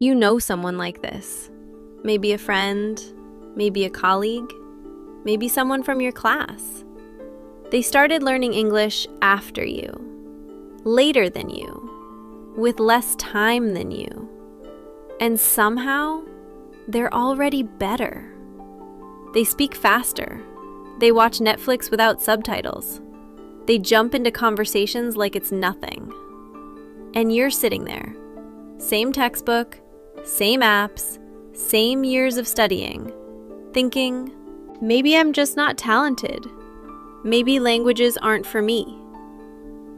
You know someone like this. Maybe a friend, maybe a colleague, maybe someone from your class. They started learning English after you, later than you, with less time than you. And somehow, they're already better. They speak faster. They watch Netflix without subtitles. They jump into conversations like it's nothing. And you're sitting there. Same textbook, same apps, same years of studying, thinking, maybe I'm just not talented. Maybe languages aren't for me.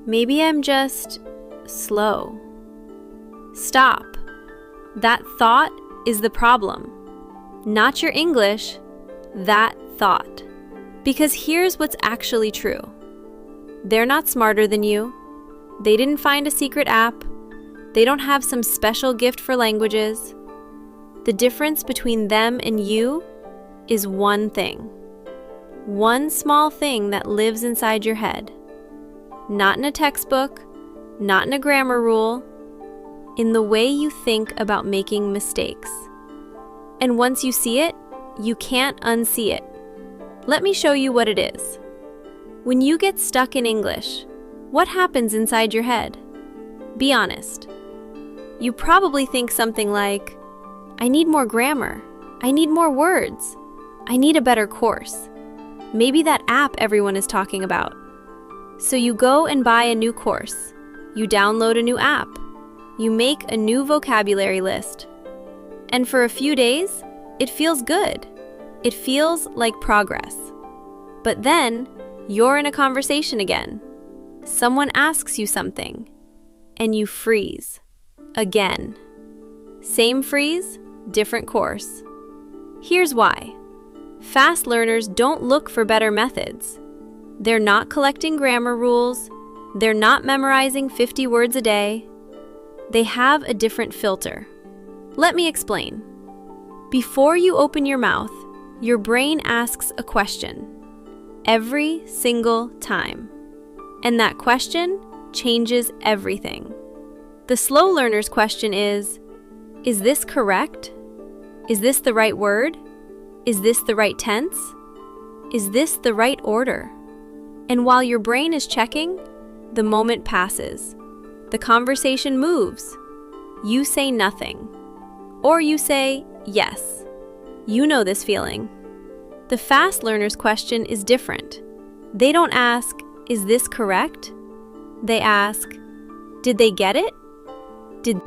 Maybe I'm just slow. Stop. That thought is the problem. Not your English, that thought. Because here's what's actually true. They're not smarter than you. They didn't find a secret app. They don't have some special gift for languages. The difference between them and you is one thing. One small thing that lives inside your head. Not in a textbook, not in a grammar rule, in the way you think about making mistakes. And once you see it, you can't unsee it. Let me show you what it is. When you get stuck in English, what happens inside your head? Be honest. You probably think something like, I need more grammar. I need more words. I need a better course. Maybe that app everyone is talking about. So you go and buy a new course. You download a new app. You make a new vocabulary list. And for a few days, it feels good. It feels like progress. But then, you're in a conversation again. Someone asks you something, and you freeze. Again. Same freeze, different course. Here's why. Fast learners don't look for better methods. They're not collecting grammar rules. They're not memorizing 50 words a day. They have a different filter. Let me explain. Before you open your mouth, your brain asks a question. Every single time. And that question changes everything. The slow learner's question is this correct? Is this the right word? Is this the right tense? Is this the right order? And while your brain is checking, the moment passes. The conversation moves. You say nothing. Or you say yes. You know this feeling. The fast learner's question is different. They don't ask, is this correct? They ask, did they get it?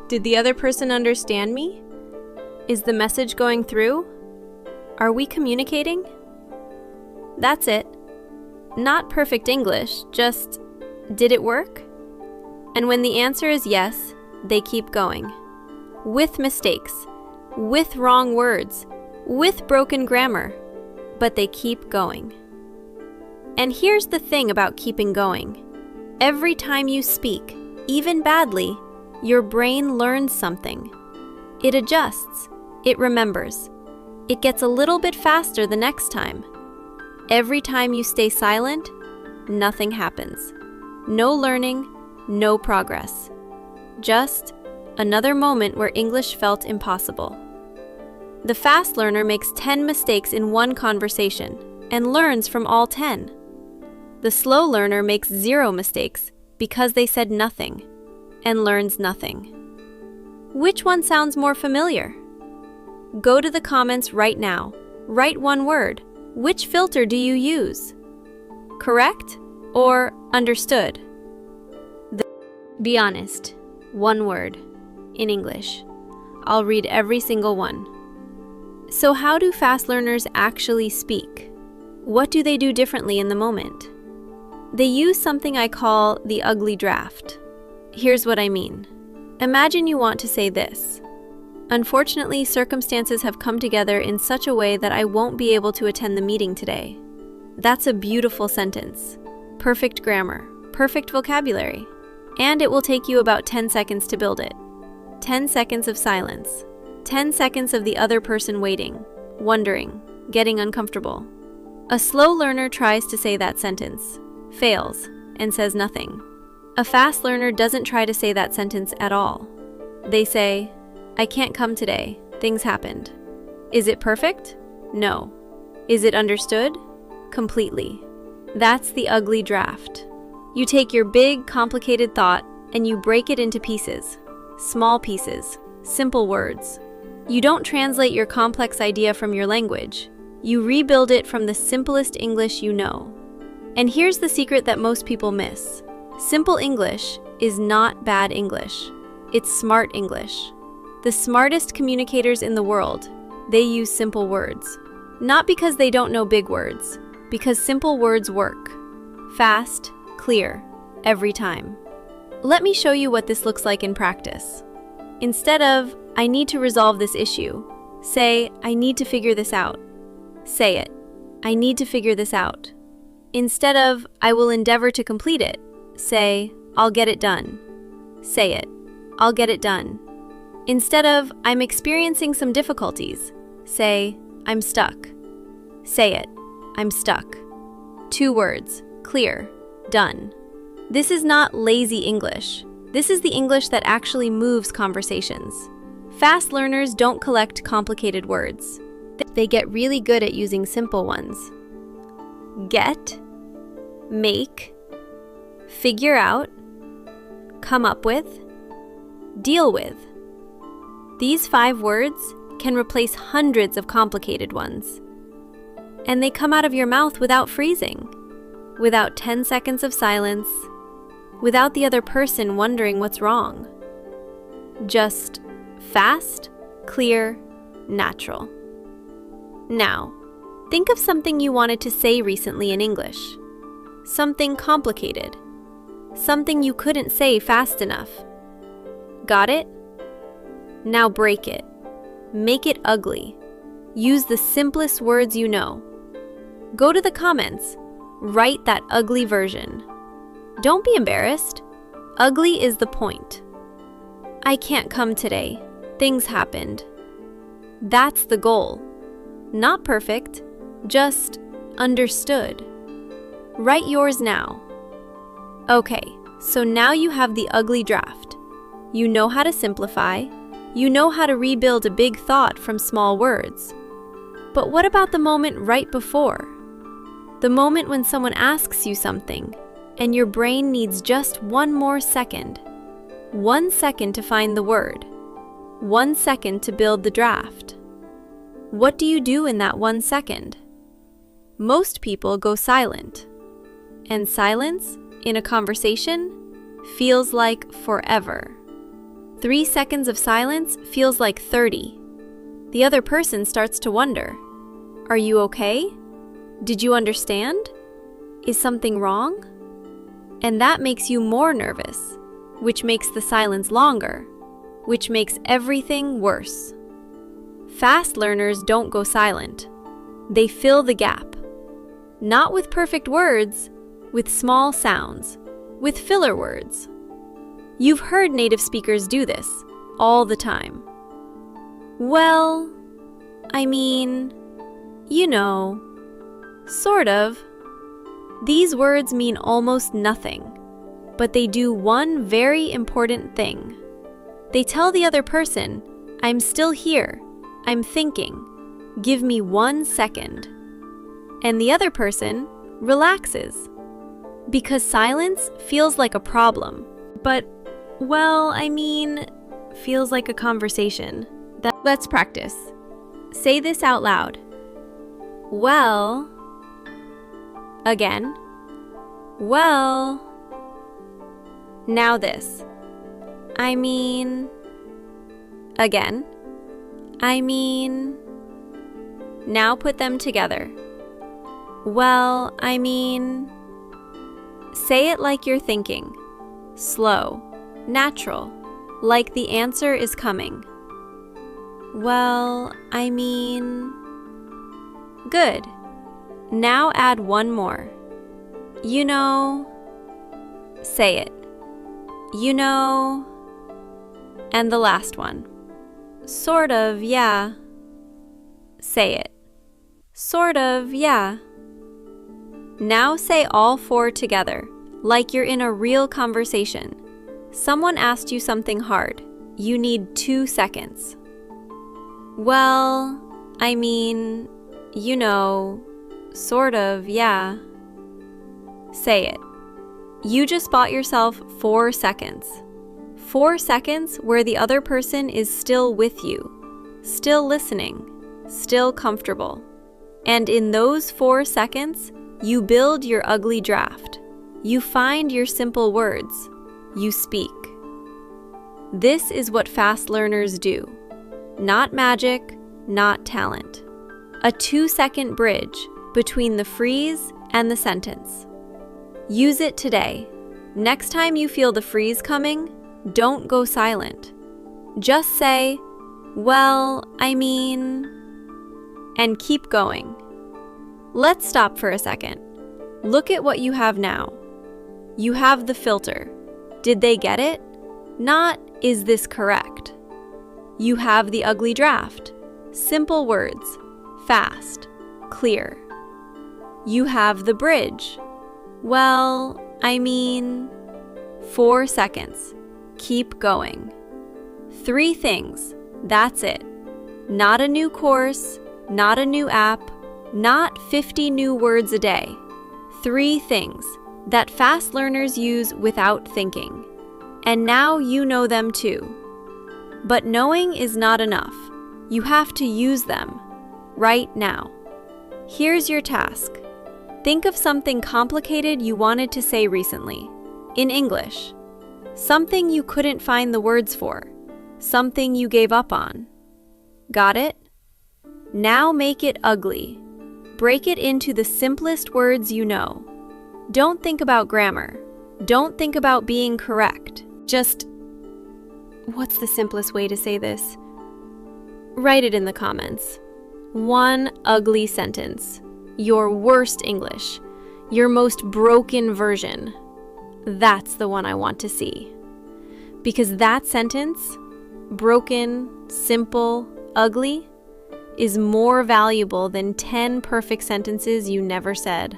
Did the other person understand me? Is the message going through? Are we communicating? That's it. Not perfect English, just, did it work? And when the answer is yes, they keep going. With mistakes, with wrong words, with broken grammar, but they keep going. And here's the thing about keeping going. Every time you speak, even badly, your brain learns something. It adjusts, it remembers. It gets a little bit faster the next time. Every time you stay silent, nothing happens. No learning, no progress. Just another moment where English felt impossible. The fast learner makes 10 mistakes in one conversation and learns from all 10. The slow learner makes 0 mistakes because they said nothing and learns nothing. Which one sounds more familiar? Go to the comments right now. Write one word. Which filter do you use? Correct or understood? Be honest. One word. In English. I'll read every single one. So how do fast learners actually speak? What do they do differently in the moment? They use something I call the ugly draft. Here's what I mean. Imagine you want to say this. Unfortunately, circumstances have come together in such a way that I won't be able to attend the meeting today. That's a beautiful sentence. Perfect grammar, perfect vocabulary. And it will take you about 10 seconds to build it. 10 seconds of silence. 10 seconds of the other person waiting, wondering, getting uncomfortable. A slow learner tries to say that sentence, fails, and says nothing. A fast learner doesn't try to say that sentence at all. They say, I can't come today. Things happened. Is it perfect? No. Is it understood? Completely. That's the ugly draft. You take your big, complicated thought and you break it into pieces. Small pieces. Simple words. You don't translate your complex idea from your language. You rebuild it from the simplest English you know. And here's the secret that most people miss. Simple English is not bad English. It's smart English. The smartest communicators in the world, they use simple words. Not because they don't know big words, because simple words work. Fast, clear, every time. Let me show you what this looks like in practice. Instead of, I need to resolve this issue, say, I need to figure this out. Say it, I need to figure this out. Instead of, I will endeavor to complete it, say, I'll get it done. Say it, I'll get it done. Instead of, I'm experiencing some difficulties, say, I'm stuck. Say it, I'm stuck. 2 words, clear, done. This is not lazy English. This is the English that actually moves conversations. Fast learners don't collect complicated words. They get really good at using simple ones. Get, make, figure out, come up with, deal with. These 5 words can replace hundreds of complicated ones. And they come out of your mouth without freezing, without 10 seconds of silence, without the other person wondering what's wrong. Just fast, clear, natural. Now, think of something you wanted to say recently in English. Something complicated. Something you couldn't say fast enough. Got it? Now break it. Make it ugly. Use the simplest words you know. Go to the comments. Write that ugly version. Don't be embarrassed. Ugly is the point. I can't come today. Things happened. That's the goal. Not perfect, just understood. Write yours now. Okay, so now you have the ugly draft. You know how to simplify. You know how to rebuild a big thought from small words. But what about the moment right before? The moment when someone asks you something, and your brain needs just 1 more second. 1 second to find the word. 1 second to build the draft. What do you do in that 1 second? Most people go silent. And silence, in a conversation, feels like forever. 3 seconds of silence feels like 30. The other person starts to wonder, are you okay? Did you understand? Is something wrong? And that makes you more nervous, which makes the silence longer, which makes everything worse. Fast learners don't go silent. They fill the gap. Not with perfect words, with small sounds, with filler words. You've heard native speakers do this all the time. Well, I mean, you know, sort of. These words mean almost nothing, but they do one very important thing. They tell the other person, I'm still here, I'm thinking, give me 1 second. And the other person relaxes. Because silence feels like a problem, but, well, I mean, feels like a conversation. Let's practice. Say this out loud. Well, again. Well, now this. I mean, again. I mean, now put them together. Well, I mean, say it like you're thinking. Slow, natural, like the answer is coming. Well, I mean, good. Now add 1 more. You know, say it. You know, and the last one. Sort of, yeah. Say it. Sort of, yeah. Now say all 4 together, like you're in a real conversation. Someone asked you something hard. you need 2 seconds. Well, I mean, you know, sort of, yeah. Say it. You just bought yourself 4 seconds. 4 seconds where the other person is still with you, still listening, still comfortable. And in those 4 seconds, you build your ugly draft. You find your simple words. You speak. This is what fast learners do. Not magic, not talent. A 2-second bridge between the freeze and the sentence. Use it today. Next time you feel the freeze coming, don't go silent. Just say, well, I mean, and keep going. Let's stop for a second. Look at what you have now. You have the filter. Did they get it? Not, is this correct? You have the ugly draft. Simple words, fast, clear. You have the bridge. Well, I mean, 4 seconds. Keep going. 3 things, that's it. Not a new course, not a new app, not 50 new words a day. 3 things that fast learners use without thinking. And now you know them too. But knowing is not enough. You have to use them right now. Here's your task. Think of something complicated you wanted to say recently, in English. Something you couldn't find the words for. Something you gave up on. Got it? Now make it ugly. Break it into the simplest words you know. Don't think about grammar. Don't think about being correct. Just, what's the simplest way to say this? Write it in the comments. 1 ugly sentence. Your worst English. Your most broken version. That's the one I want to see. Because that sentence, broken, simple, ugly, is more valuable than 10 perfect sentences you never said.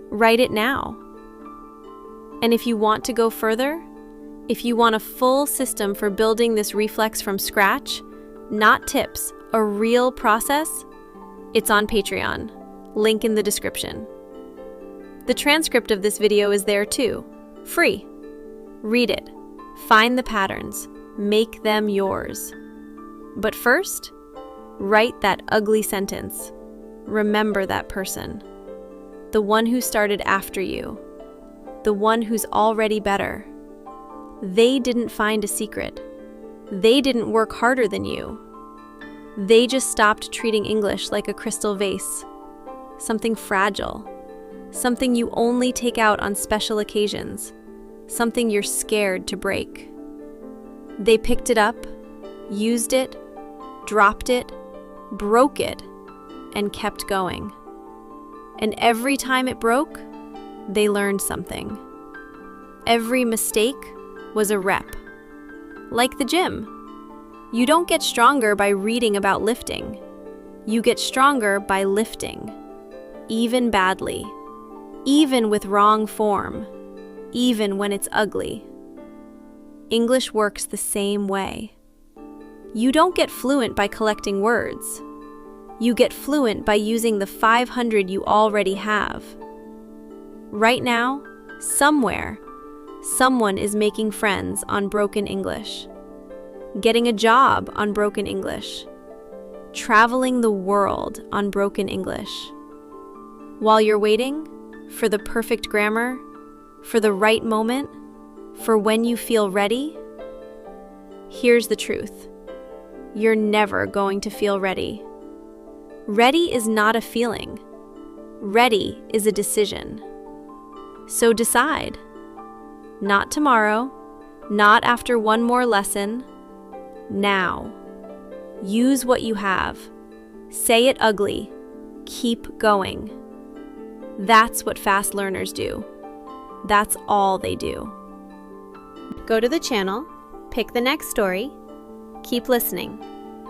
Write it now. And if you want to go further, if you want a full system for building this reflex from scratch, not tips, a real process, it's on Patreon. Link in the description. The transcript of this video is there too, free. Read it, find the patterns, make them yours. But first, write that ugly sentence. Remember that person. The one who started after you. The one who's already better. They didn't find a secret. They didn't work harder than you. They just stopped treating English like a crystal vase. Something fragile. Something you only take out on special occasions. Something you're scared to break. They picked it up, used it, dropped it, broke it, and kept going. And every time it broke, they learned something. Every mistake was a rep. Like the gym. You don't get stronger by reading about lifting. You get stronger by lifting. Even badly. Even with wrong form. Even when it's ugly. English works the same way. You don't get fluent by collecting words. You get fluent by using the 500 you already have. Right now, somewhere, someone is making friends on broken English. Getting a job on broken English. Traveling the world on broken English. While you're waiting for the perfect grammar, for the right moment, for when you feel ready, here's the truth. You're never going to feel ready. Ready is not a feeling. Ready is a decision. So decide. Not tomorrow, not after one more lesson. Now. Use what you have. Say it ugly. Keep going. That's what fast learners do. That's all they do. Go to the channel, pick the next story, keep listening,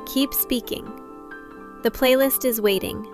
keep speaking. The playlist is waiting.